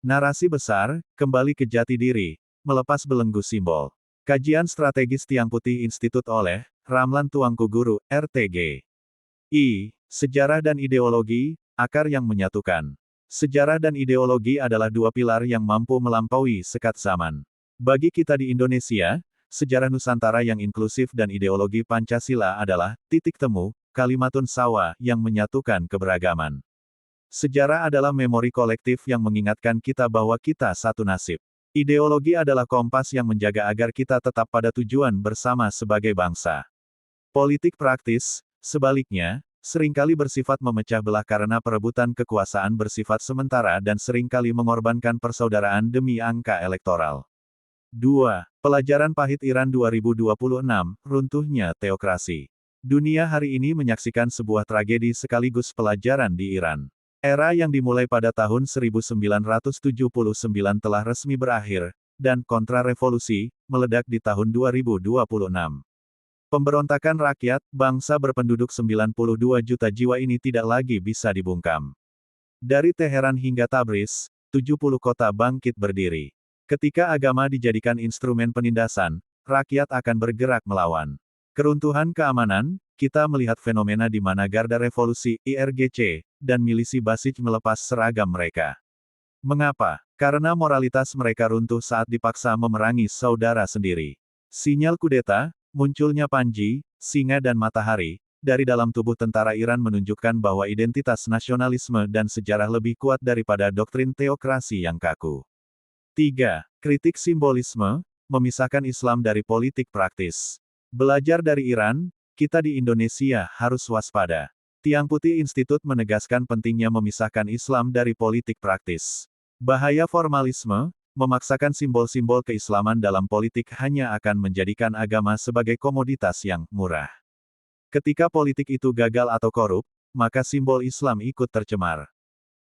Narasi besar, kembali ke jati diri, melepas belenggu simbol. Kajian Strategis Tiang Putih Institut oleh Ramlan Tuanku Guru, RTG. Sejarah dan ideologi, akar yang menyatukan. Sejarah dan ideologi adalah dua pilar yang mampu melampaui sekat zaman. Bagi kita di Indonesia, sejarah Nusantara yang inklusif dan ideologi Pancasila adalah titik temu, kalimatun sawa yang menyatukan keberagaman. Sejarah adalah memori kolektif yang mengingatkan kita bahwa kita satu nasib. Ideologi adalah kompas yang menjaga agar kita tetap pada tujuan bersama sebagai bangsa. Politik praktis, sebaliknya, seringkali bersifat memecah belah karena perebutan kekuasaan bersifat sementara dan seringkali mengorbankan persaudaraan demi angka elektoral. 2. Pelajaran pahit Iran 2026, runtuhnya teokrasi. Dunia hari ini menyaksikan sebuah tragedi sekaligus pelajaran di Iran. Era yang dimulai pada tahun 1979 telah resmi berakhir, dan kontrarevolusi meledak di tahun 2026. Pemberontakan rakyat, bangsa berpenduduk 92 juta jiwa ini tidak lagi bisa dibungkam. Dari Teheran hingga Tabriz, 70 kota bangkit berdiri. Ketika agama dijadikan instrumen penindasan, rakyat akan bergerak melawan. Keruntuhan keamanan, kita melihat fenomena di mana Garda Revolusi, IRGC, dan milisi Basij melepas seragam mereka. Mengapa? Karena moralitas mereka runtuh saat dipaksa memerangi saudara sendiri. Sinyal kudeta, munculnya Panji, singa dan matahari, dari dalam tubuh tentara Iran menunjukkan bahwa identitas nasionalisme dan sejarah lebih kuat daripada doktrin teokrasi yang kaku. 3. Kritik simbolisme, memisahkan Islam dari politik praktis. Belajar dari Iran, kita di Indonesia harus waspada. Tiang Putih Institut menegaskan pentingnya memisahkan Islam dari politik praktis. Bahaya formalisme, memaksakan simbol-simbol keislaman dalam politik hanya akan menjadikan agama sebagai komoditas yang murah. Ketika politik itu gagal atau korup, maka simbol Islam ikut tercemar.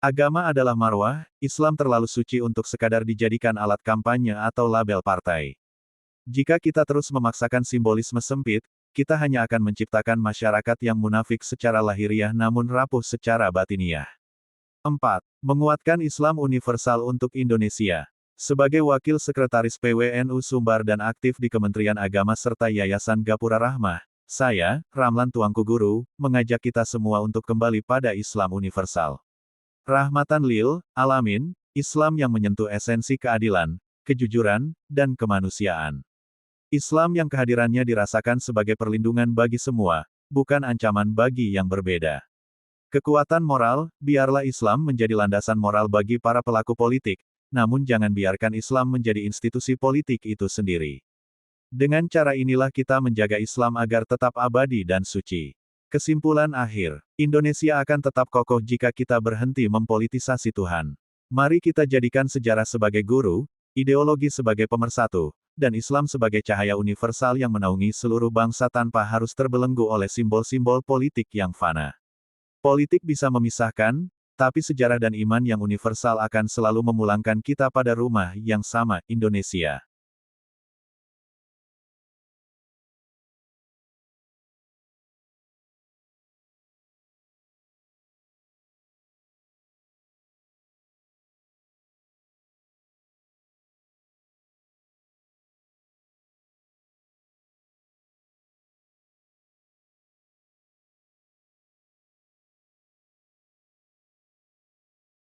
Agama adalah marwah, Islam terlalu suci untuk sekadar dijadikan alat kampanye atau label partai. Jika kita terus memaksakan simbolisme sempit, kita hanya akan menciptakan masyarakat yang munafik secara lahiriah namun rapuh secara batiniah. 4. Menguatkan Islam universal untuk Indonesia. Sebagai Wakil Sekretaris PWNU Sumbar dan aktif di Kementerian Agama serta Yayasan Gapura Rahmah, saya, Ramlan Tuanku Guru, mengajak kita semua untuk kembali pada Islam universal. Rahmatan lil alamin, Islam yang menyentuh esensi keadilan, kejujuran, dan kemanusiaan. Islam yang kehadirannya dirasakan sebagai perlindungan bagi semua, bukan ancaman bagi yang berbeda. Kekuatan moral, biarlah Islam menjadi landasan moral bagi para pelaku politik, namun jangan biarkan Islam menjadi institusi politik itu sendiri. Dengan cara inilah kita menjaga Islam agar tetap abadi dan suci. Kesimpulan akhir, Indonesia akan tetap kokoh jika kita berhenti mempolitisasi Tuhan. Mari kita jadikan sejarah sebagai guru, ideologi sebagai pemersatu, dan Islam sebagai cahaya universal yang menaungi seluruh bangsa tanpa harus terbelenggu oleh simbol-simbol politik yang fana. Politik bisa memisahkan, tapi sejarah dan iman yang universal akan selalu memulangkan kita pada rumah yang sama, Indonesia.